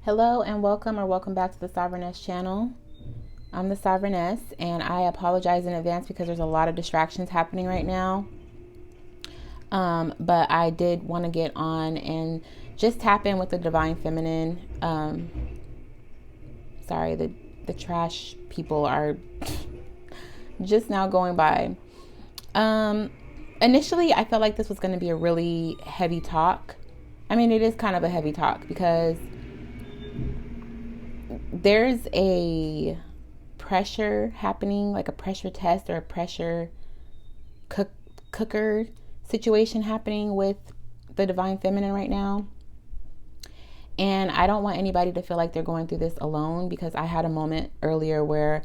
Hello and welcome back to the Sovereigness channel. I'm the Sovereigness, and I apologize in advance because there's a lot of distractions happening right now. But I did want to get on and just tap in with the Divine Feminine. Sorry, the trash people are just now going by. Initially, I felt like this was going to be a really heavy talk. I mean, it is kind of a heavy talk because there's a pressure happening, like a pressure test or a pressure cooker situation happening with the Divine Feminine right now. And I don't want anybody to feel like they're going through this alone, because I had a moment earlier where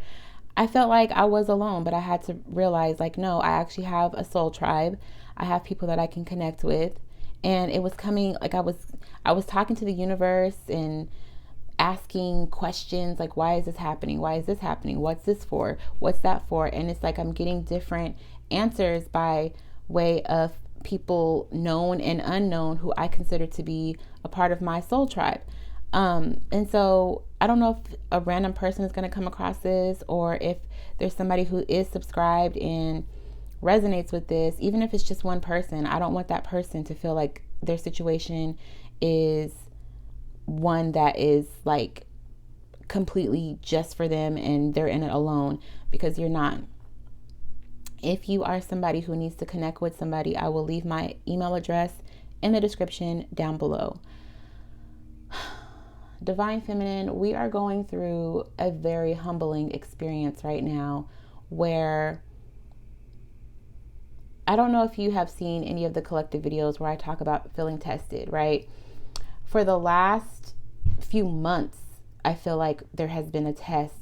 I felt like I was alone, but I had to realize, like, no, I actually have a soul tribe. I have people that I can connect with. And it was coming, like I was talking to the universe and asking questions like, why is this happening? Why is this happening? What's this for? What's that for? And it's like I'm getting different answers by way of people known and unknown who I consider to be a part of my soul tribe. And so I don't know if a random person is going to come across this, or if there's somebody who is subscribed and resonates with this. Even if it's just one person, I don't want that person to feel like their situation is one that is like completely just for them and they're in it alone, because you're not. If you are somebody who needs to connect with somebody, I will leave my email address in the description down below. Divine Feminine, we are going through a very humbling experience right now where I don't know if you have seen any of the collective videos where I talk about feeling tested, right? For the last few months, I feel like there has been a test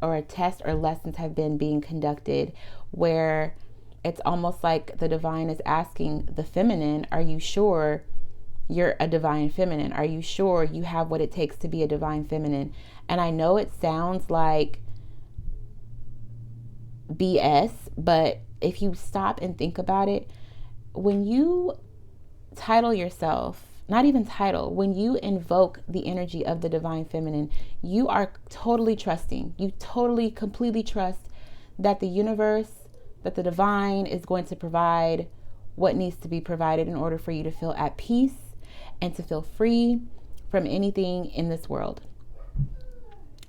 or lessons have been being conducted where it's almost like the divine is asking the feminine, are you sure you're a divine feminine? Are you sure you have what it takes to be a divine feminine? And I know it sounds like BS, but if you stop and think about it, when you title yourself, not even title, when you invoke the energy of the divine feminine, you are totally trusting. You totally, completely trust that the universe, that the divine is going to provide what needs to be provided in order for you to feel at peace and to feel free from anything in this world.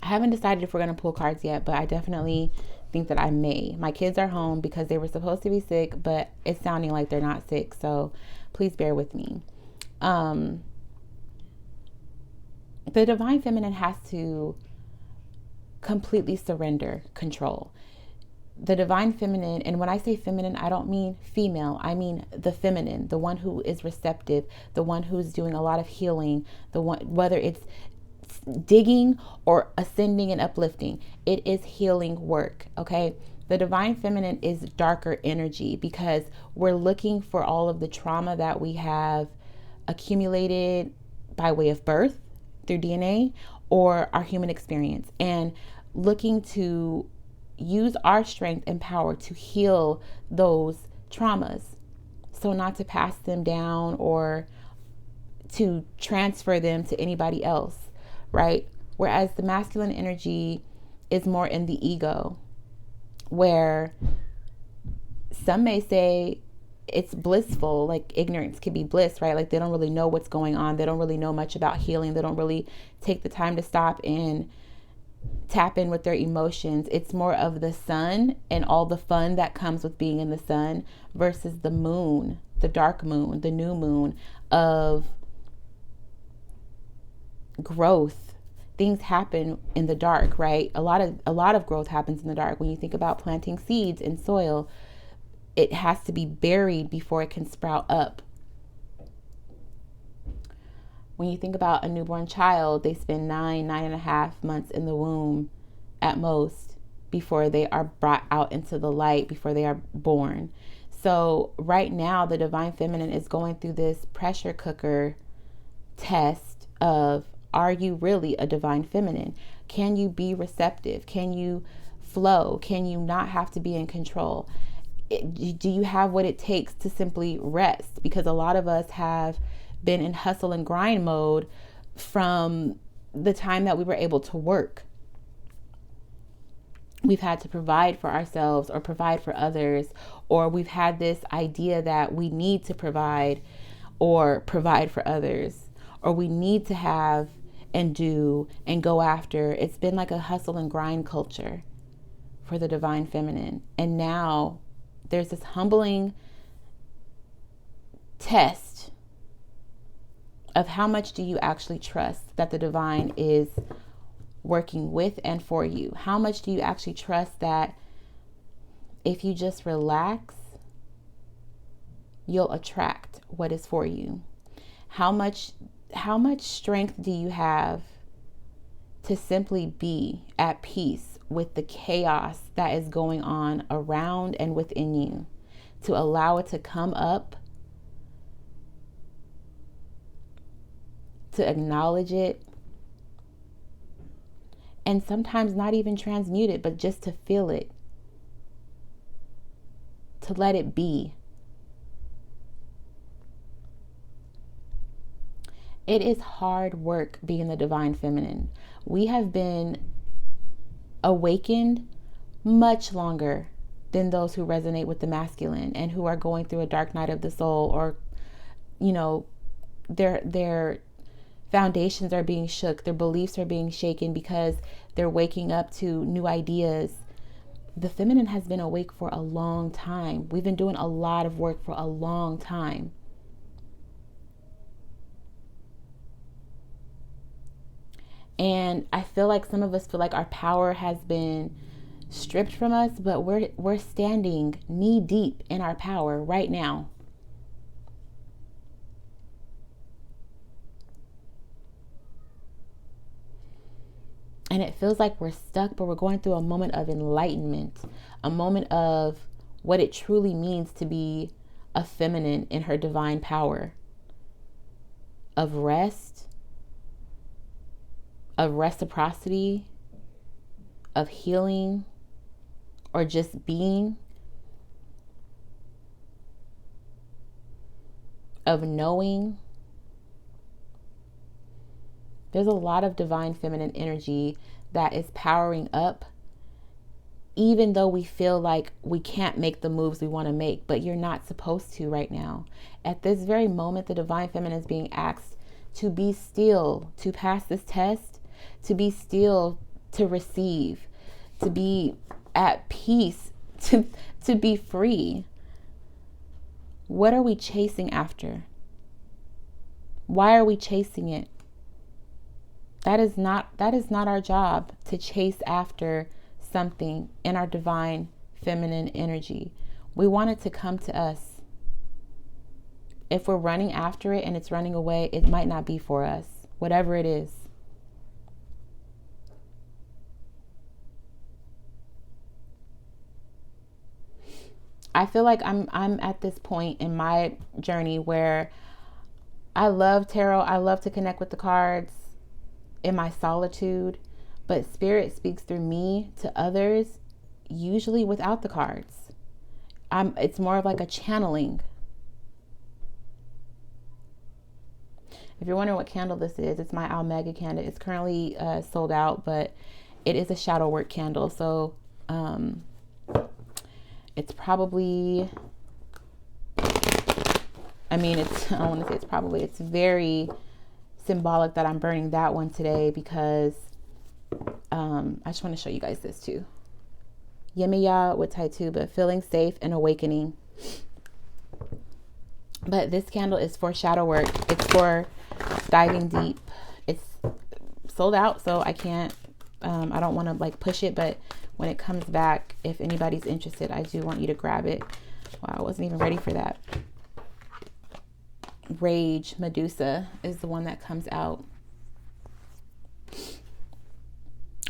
I haven't decided if we're going to pull cards yet, but I definitely think that I may. My kids are home because they were supposed to be sick, but it's sounding like they're not sick, so please bear with me. The divine feminine has to completely surrender control. The divine feminine, and when I say feminine, I don't mean female. I mean the feminine, the one who is receptive, the one who's doing a lot of healing, the one, whether it's digging or ascending and uplifting, it is healing work. Okay. The divine feminine is darker energy because we're looking for all of the trauma that we have accumulated by way of birth through DNA or our human experience, and looking to use our strength and power to heal those traumas, so not to pass them down or to transfer them to anybody else, right? Whereas the masculine energy is more in the ego, where some may say it's blissful, like ignorance can be bliss, right? Like they don't really know what's going on. They don't really know much about healing. They don't really take the time to stop and tap in with their emotions. It's more of the sun and all the fun that comes with being in the sun versus the moon, the dark moon, the new moon of growth. Things happen in the dark, right? A lot of growth happens in the dark. When you think about planting seeds in soil, it has to be buried before it can sprout up. When you think about a newborn child, they spend 9.5 months in the womb at most before they are brought out into the light, before they are born. So right now, the divine feminine is going through this pressure cooker test of, are you really a divine feminine? Can you be receptive? Can you flow? Can you not have to be in control? Do you have what it takes to simply rest? Because a lot of us have been in hustle and grind mode from the time that we were able to work. We've had to provide for ourselves or provide for others, or we've had this idea that we need to provide or provide for others, or we need to have and do and go after. It's been like a hustle and grind culture for the divine feminine. And now there's this humbling test of how much do you actually trust that the divine is working with and for you? How much do you actually trust that if you just relax, you'll attract what is for you? How much strength do you have to simply be at peace with the chaos that is going on around and within you, to allow it to come up, to acknowledge it, and sometimes not even transmute it, but just to feel it, to let it be. It is hard work being the divine feminine. We have been awakened much longer than those who resonate with the masculine and who are going through a dark night of the soul, or, you know, their foundations are being shook, their beliefs are being shaken because they're waking up to new ideas. The feminine has been awake for a long time. We've been doing a lot of work for a long time. And I feel like some of us feel like our power has been stripped from us, but we're standing knee deep in our power right now. And it feels like we're stuck, but we're going through a moment of enlightenment, a moment of what it truly means to be a feminine in her divine power, of rest, of reciprocity, of healing, or just being, of knowing. There's a lot of divine feminine energy that is powering up, even though we feel like we can't make the moves we want to make, but you're not supposed to right now. At this very moment, the divine feminine is being asked to be still, to pass this test, to be still, to receive, to be at peace, to be free. What are we chasing after? Why are we chasing it? That is not our job, to chase after something in our divine feminine energy. We want it to come to us. If we're running after it and it's running away, it might not be for us, whatever it is. I feel like I'm at this point in my journey where I love tarot. I love to connect with the cards in my solitude, but spirit speaks through me to others, usually without the cards. It's more of like a channeling. If you're wondering what candle this is, it's my Almega candle. It's currently sold out, but it is a shadow work candle. So it's probably, I don't want to say it's probably, it's very symbolic that I'm burning that one today because I just want to show you guys this too. Yemiya with Taituba, feeling safe and awakening. But this candle is for shadow work. It's for diving deep. It's sold out, so I can't, I don't want to like push it, but when it comes back, if anybody's interested, I do want you to grab it. Wow, I wasn't even ready for that. Rage Medusa is the one that comes out.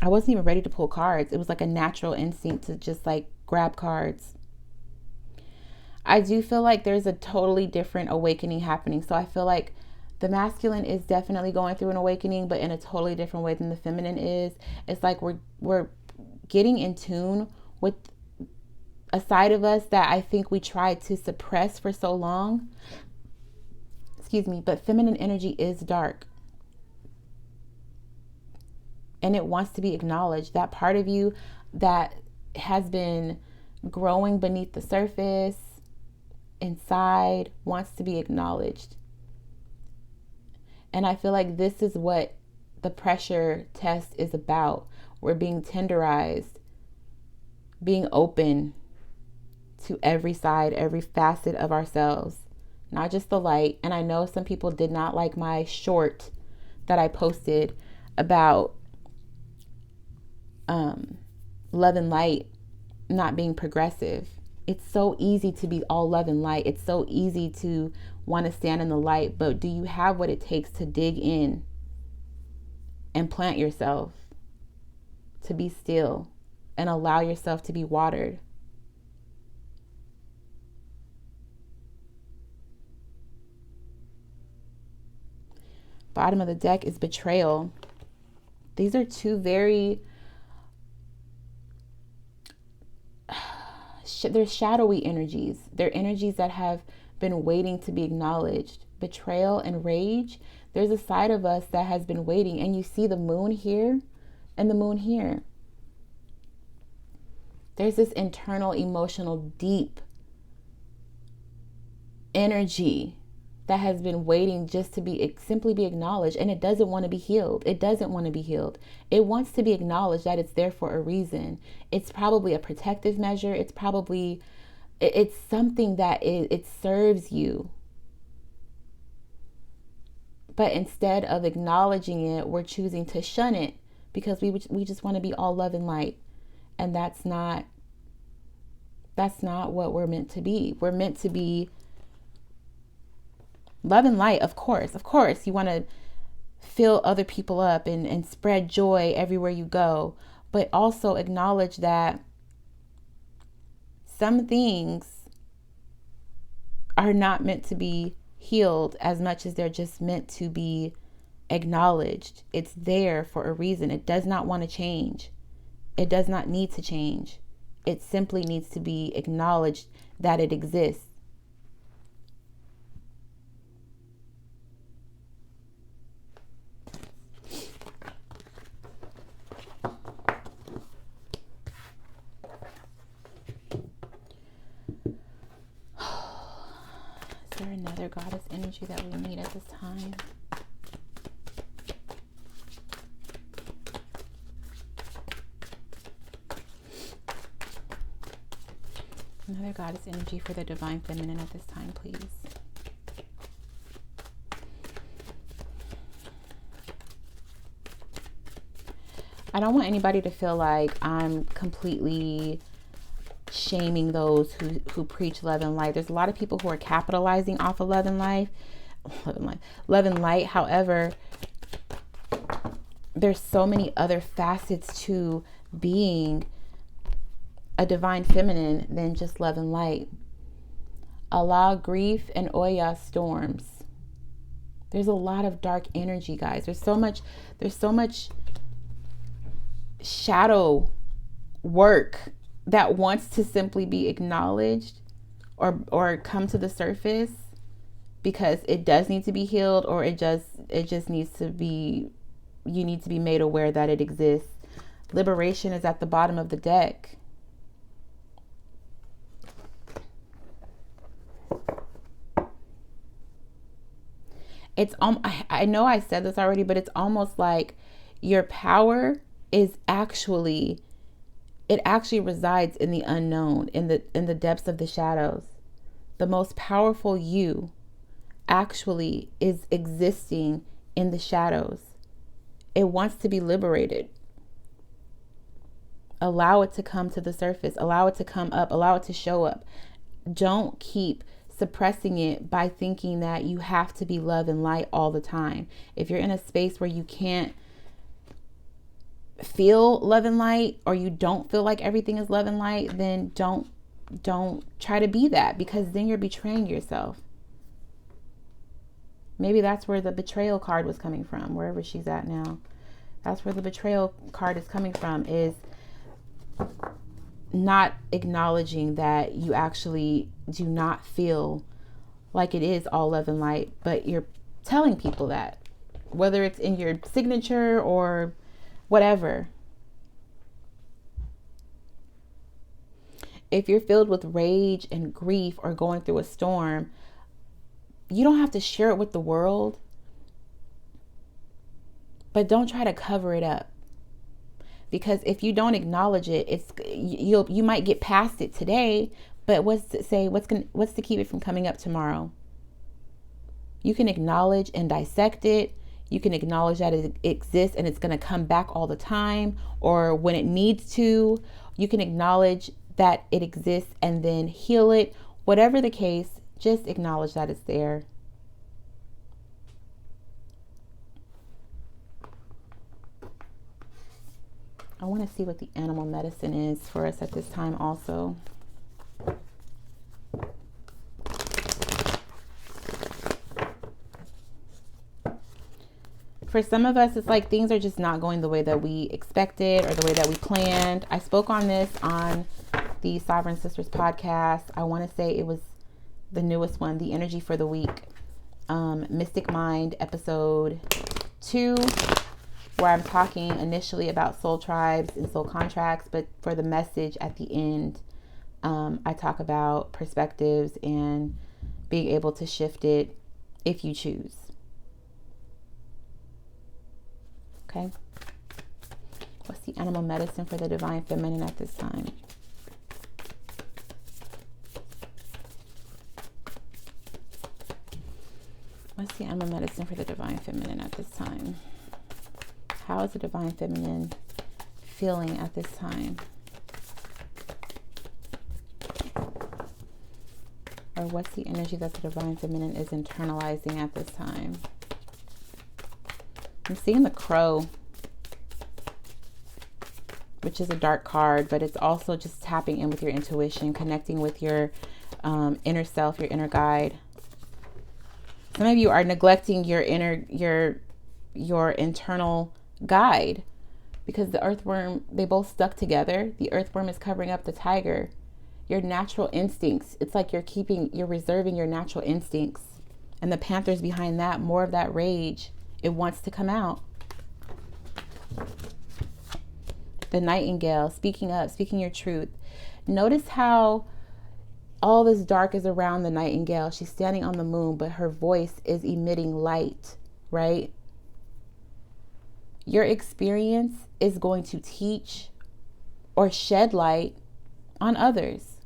I wasn't even ready to pull cards. It was like a natural instinct to just like grab cards. I do feel like there's a totally different awakening happening. So I feel like the masculine is definitely going through an awakening, but in a totally different way than the feminine is. It's like we're getting in tune with a side of us that I think we tried to suppress for so long. Excuse me, but feminine energy is dark. and it wants to be acknowledged. That part of you that has been growing beneath the surface inside wants to be acknowledged. And I feel like this is what the pressure test is about. We're being tenderized, being open to every side, every facet of ourselves, not just the light. And I know some people did not like my short that I posted about love and light not being progressive. It's so easy to be all love and light. It's so easy to want to stand in the light, but do you have what it takes to dig in and plant yourself, to be still and allow yourself to be watered? Bottom of the deck is betrayal. These are two very, they're shadowy energies. They're energies that have been waiting to be acknowledged. Betrayal and rage. There's a side of us that has been waiting, and you see the moon here and the moon here. There's this internal, emotional, deep energy that has been waiting just to be simply be acknowledged, and it doesn't want to be healed. It doesn't want to be healed. It wants to be acknowledged that it's there for a reason. It's probably a protective measure. It's probably, it's something that it serves you. But instead of acknowledging it, we're choosing to shun it because we just want to be all love and light. And that's not what we're meant to be. We're meant to be love and light, of course. Of course, you want to fill other people up and spread joy everywhere you go. But also acknowledge that some things are not meant to be healed as much as they're just meant to be acknowledged. It's there for a reason. It does not want to change. It does not need to change. It simply needs to be acknowledged that it exists. Is there another goddess energy that we need at this time? Another goddess energy for the divine feminine at this time, please. I don't want anybody to feel like I'm completely shaming those who preach love and light. There's a lot of people who are capitalizing off of love and light. However, there's so many other facets to being a divine feminine than just love and light. Allow grief and Oya storms. There's a lot of dark energy, guys. There's so much shadow work that wants to simply be acknowledged or come to the surface because it does need to be healed, or it just needs to be, you need to be made aware that it exists. Liberation is at the bottom of the deck. It's I know I said this already, but it's almost like your power is actually, it actually resides in the unknown, in the depths of the shadows. The most powerful you actually is existing in the shadows. It wants to be liberated. Allow it to come to the surface. Allow it to come up. Allow it to show up. Don't keep suppressing it by thinking that you have to be love and light all the time. If you're in a space where you can't feel love and light, or you don't feel like everything is love and light, then don't try to be that, because then you're betraying yourself. Maybe that's where the betrayal card was coming from, wherever she's at now. That's where the betrayal card is coming from, is not acknowledging that you actually do not feel like it is all love and light, but you're telling people that, whether it's in your signature or whatever. If you're filled with rage and grief or going through a storm, you don't have to share it with the world, but don't try to cover it up. Because if you don't acknowledge it, you might get past it today, but what's to keep it from coming up tomorrow? You can acknowledge and dissect it. You can acknowledge that it exists and it's going to come back all the time, or when it needs to. You can acknowledge that it exists and then heal it. Whatever the case, just acknowledge that it's there. I want to see what the animal medicine is for us at this time also. For some of us, it's like things are just not going the way that we expected or the way that we planned. I spoke on this on the Sovereign Sisters podcast. I want to say it was the newest one, the energy for the week, Mystic Mind episode 2, where I'm talking initially about soul tribes and soul contracts, but for the message at the end, I talk about perspectives and being able to shift it if you choose. Okay. What's the animal medicine for the divine feminine at this time? What's the animal medicine for the divine feminine at this time? How is the divine feminine feeling at this time? Or what's the energy that the divine feminine is internalizing at this time? I'm seeing the Crow, which is a dark card, but it's also just tapping in with your intuition, connecting with your inner self, your inner guide. Some of you are neglecting your internal guide, because the earthworm, they both stuck together. The earthworm is covering up the tiger. Your natural instincts, it's like you're reserving your natural instincts, and the panther's behind that, more of that rage. It wants to come out. The nightingale, speaking up, speaking your truth. Notice how all this dark is around the nightingale. She's standing on the moon, but her voice is emitting light, right? Your experience is going to teach or shed light on others.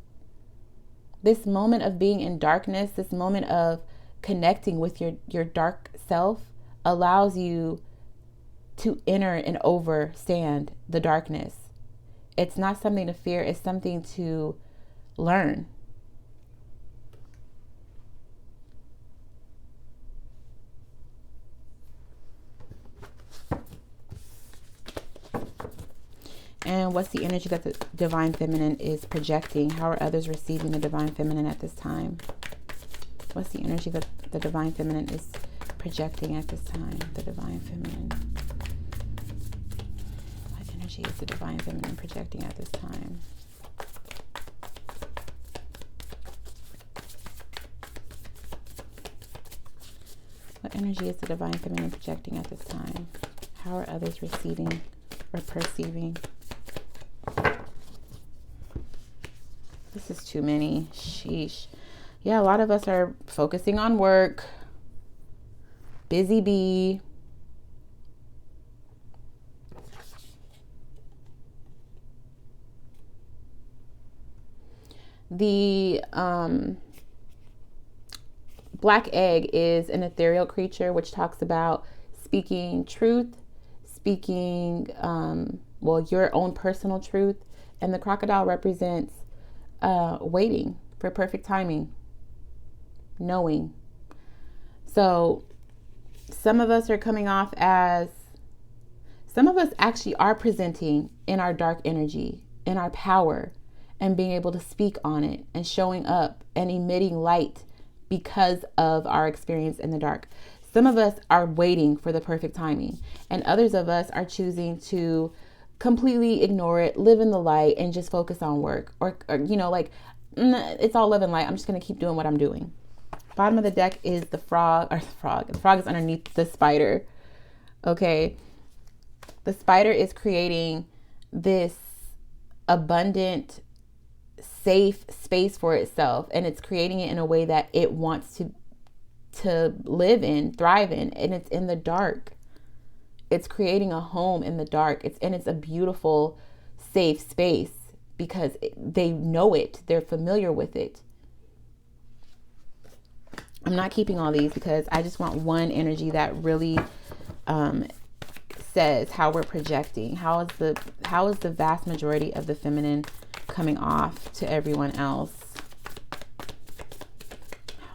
This moment of being in darkness, this moment of connecting with your dark self, allows you to enter and overstand the darkness. It's not something to fear, it's something to learn. And what's the energy that the divine feminine is projecting? How are others receiving the divine feminine at this time? What's the energy that the divine feminine is projecting at this time? The divine feminine. What energy is the divine feminine projecting at this time? What energy is the divine feminine projecting at this time? How are others receiving or perceiving? This is too many. Sheesh. Yeah, a lot of us are focusing on work. Busy bee. The black egg is an ethereal creature which talks about speaking truth, speaking, your own personal truth. And the crocodile represents waiting for perfect timing, knowing. So some of us actually are presenting in our dark energy, in our power, and being able to speak on it and showing up and emitting light because of our experience in the dark. Some of us are waiting for the perfect timing, and others of us are choosing to completely ignore it, live in the light, and just focus on work. Or it's all love and light. I'm just going to keep doing what I'm doing. Bottom of the deck is the frog, or the frog. The frog is underneath the spider. Okay. The spider is creating this abundant, safe space for itself, and it's creating it in a way that it wants to live in, thrive in, and it's in the dark. It's creating a home in the dark. It's a beautiful, safe space because they know it. They're familiar with it. I'm not keeping all these because I just want one energy that really says how we're projecting. How is the vast majority of the feminine coming off to everyone else?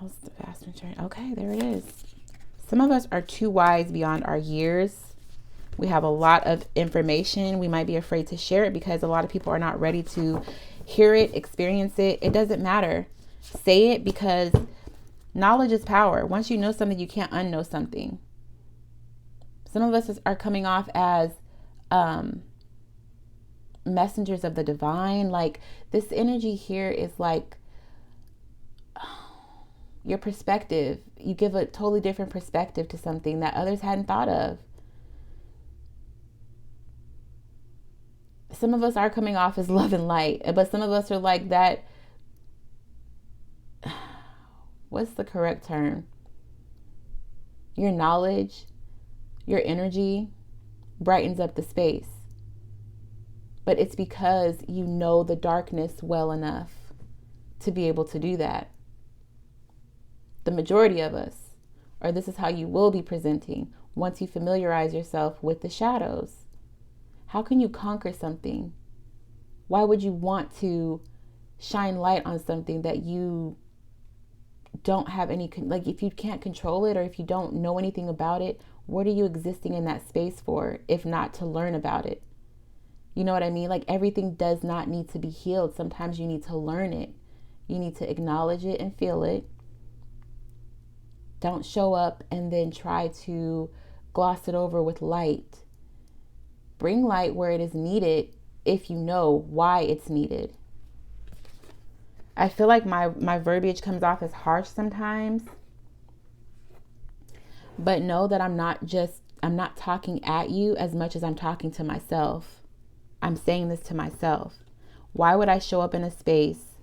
How's the vast majority? Okay, there it is. Some of us are too wise beyond our years. We have a lot of information. We might be afraid to share it because a lot of people are not ready to hear it, experience it. It doesn't matter. Say it, because knowledge is power. Once you know something, you can't unknow something. Some of us are coming off as messengers of the divine. Like, this energy here is like your perspective. You give a totally different perspective to something that others hadn't thought of. Some of us are coming off as love and light, but some of us are like that. What's the correct term? Your knowledge, your energy brightens up the space. But it's because you know the darkness well enough to be able to do that. The majority of us, or this is how you will be presenting once you familiarize yourself with the shadows. How can you conquer something? Why would you want to shine light on something that you don't have any, like, if you can't control it or if you don't know anything about it, what are you existing in that space for if not to learn about it? You know what I mean? Like, everything does not need to be healed. Sometimes you need to learn it. You need to acknowledge it and feel it. Don't show up and then try to gloss it over with light. Bring light where it is needed if you know why it's needed. I feel like my verbiage comes off as harsh sometimes. But know that I'm not talking at you as much as I'm talking to myself. I'm saying this to myself. Why would I show up in a space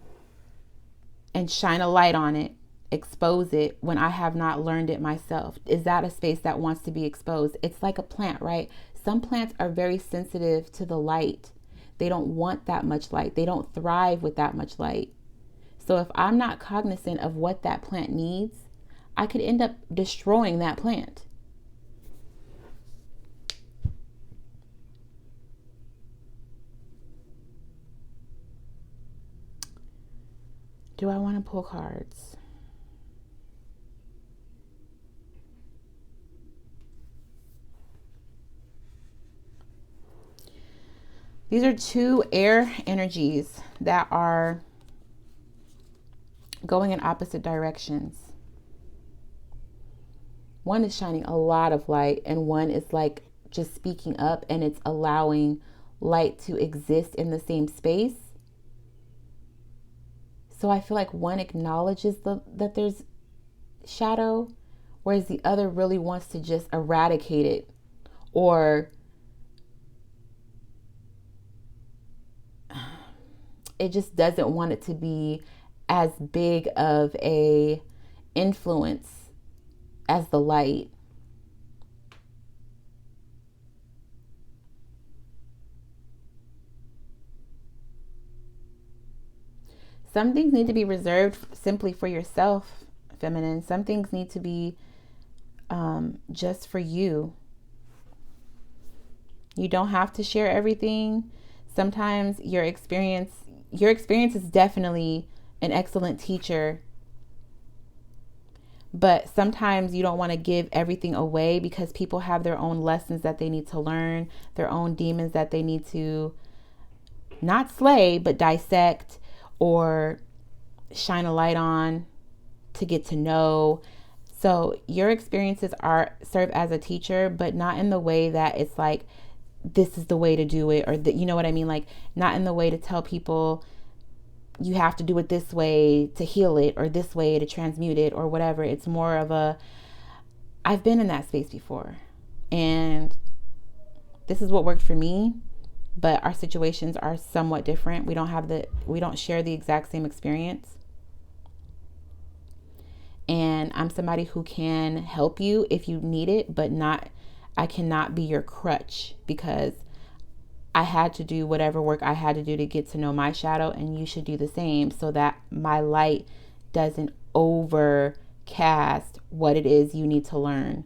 and shine a light on it, expose it, when I have not learned it myself? Is that a space that wants to be exposed? It's like a plant, right? Some plants are very sensitive to the light. They don't want that much light. They don't thrive with that much light. So if I'm not cognizant of what that plant needs, I could end up destroying that plant. Do I want to pull cards? These are two air energies that are going in opposite directions. One is shining a lot of light, and one is like just speaking up, and it's allowing light to exist in the same space. So I feel like one acknowledges that there's shadow, whereas the other really wants to just eradicate it, or it just doesn't want it to be as big of a influence as the light. Some things need to be reserved simply for yourself, feminine. Some things need to be just for you. You don't have to share everything. Sometimes your experience is definitely an excellent teacher, but sometimes you don't want to give everything away because people have their own lessons that they need to learn, their own demons that they need to not slay, but dissect or shine a light on to get to know. So your experiences serve as a teacher, but not in the way that it's like, this is the way to do it, or that, you know what I mean? Like, not in the way to tell people you have to do it this way to heal it, or this way to transmute it, or whatever. It's more of a, I've been in that space before, and this is what worked for me, but our situations are somewhat different. We don't share the exact same experience. And I'm somebody who can help you if you need it, but I cannot be your crutch, because I had to do whatever work I had to do to get to know my shadow, and you should do the same so that my light doesn't overcast what it is you need to learn.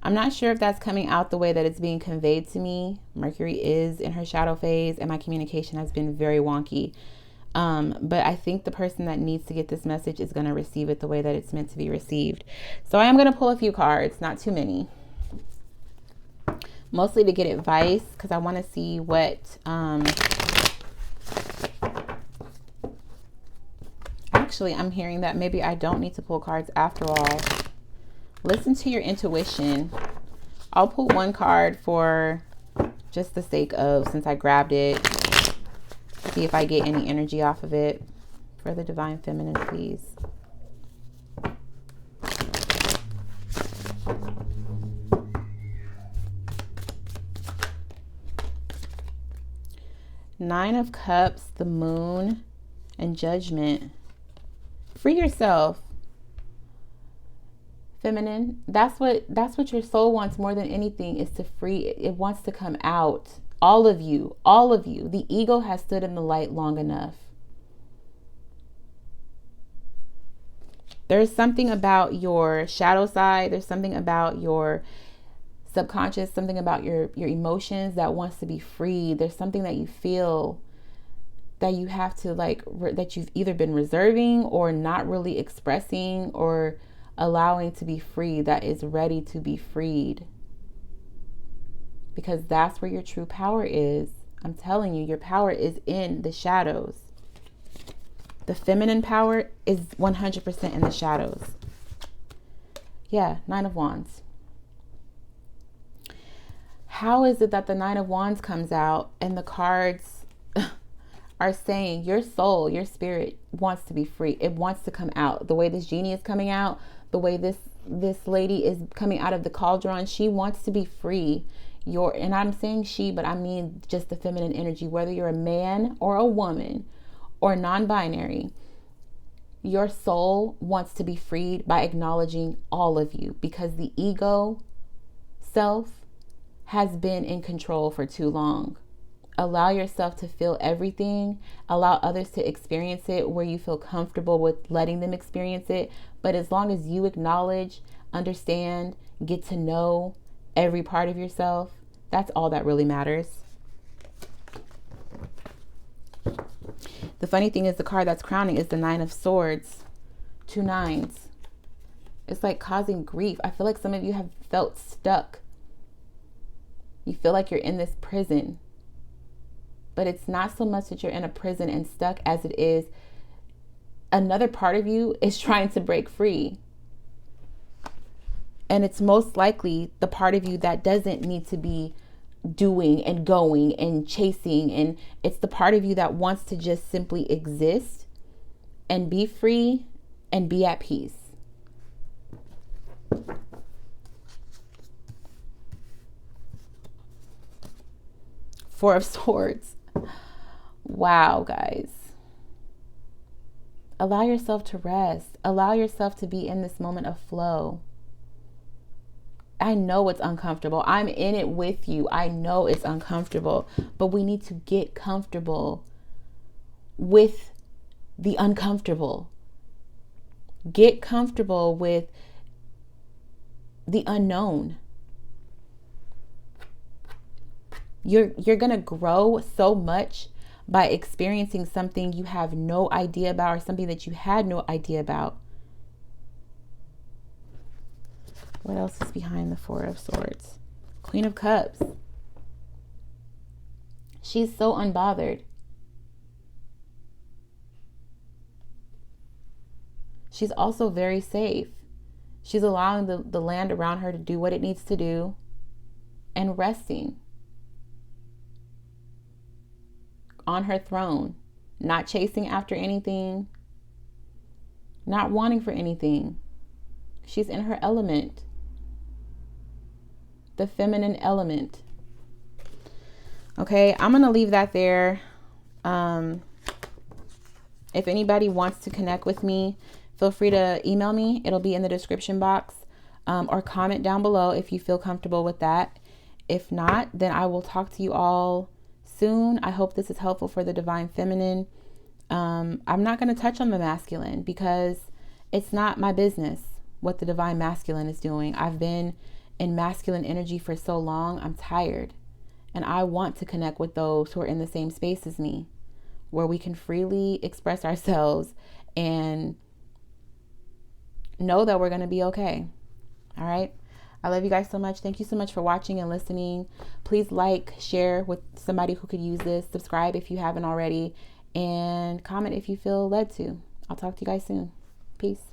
I'm not sure if that's coming out the way that it's being conveyed to me. Mercury is in her shadow phase, and my communication has been very wonky. But I think the person that needs to get this message is going to receive it the way that it's meant to be received. So I am going to pull a few cards, not too many. Mostly to get advice, because I want to see what... Actually, I'm hearing that maybe I don't need to pull cards after all. Listen to your intuition. I'll pull one card for just the sake of, since I grabbed it, see if I get any energy off of it. For the Divine Feminine, please. Nine of Cups, the Moon, and Judgment. Free yourself. Feminine, that's what your soul wants more than anything, is to free. It wants to come out. All of you. The ego has stood in the light long enough. There's something about your shadow side. There's something about your subconscious, something about your emotions that wants to be free. There's something that you feel that you have to that you've either been reserving or not really expressing or allowing to be free, that is ready to be freed. Because that's where your true power is. I'm telling you, your power is in the shadows. The feminine power is 100% in the shadows. Yeah, Nine of Wands. How is it that the Nine of Wands comes out and the cards are saying your soul, your spirit wants to be free? It wants to come out. The way this genie is coming out, the way this lady is coming out of the cauldron, she wants to be free. And I'm saying she, but I mean just the feminine energy, whether you're a man or a woman or non-binary, your soul wants to be freed by acknowledging all of you, because the ego self has been in control for too long. Allow yourself to feel everything. Allow others to experience it where you feel comfortable with letting them experience it. But as long as you acknowledge, understand, get to know every part of yourself, that's all that really matters. The funny thing is, the card that's crowning is the Nine of Swords. 2 nines. It's like causing grief. I feel like some of you have felt stuck. You feel like you're in this prison. But it's not so much that you're in a prison and stuck as it is another part of you is trying to break free. And it's most likely the part of you that doesn't need to be doing and going and chasing. And it's the part of you that wants to just simply exist and be free and be at peace. Four of Swords. Wow, guys. Allow yourself to rest. Allow yourself to be in this moment of flow. I know it's uncomfortable. I'm in it with you. I know it's uncomfortable, but we need to get comfortable with the uncomfortable. Get comfortable with the unknown. You're going to grow so much by experiencing something you have no idea about, or something that you had no idea about. What else is behind the Four of Swords? Queen of Cups. She's so unbothered. She's also very safe. She's allowing the land around her to do what it needs to do and resting on her throne, not chasing after anything, not wanting for anything. She's in her element, the feminine element. Okay, I'm going to leave that there. If anybody wants to connect with me, feel free to email me. It'll be in the description box, or comment down below if you feel comfortable with that. If not, then I will talk to you all soon. I hope this is helpful for the divine feminine. I'm not going to touch on the masculine because it's not my business what the divine masculine is doing. I've been in masculine energy for so long. I'm tired. And I want to connect with those who are in the same space as me, where we can freely express ourselves and know that we're going to be okay. All right. I love you guys so much. Thank you so much for watching and listening. Please like, share with somebody who could use this. Subscribe if you haven't already. And comment if you feel led to. I'll talk to you guys soon. Peace.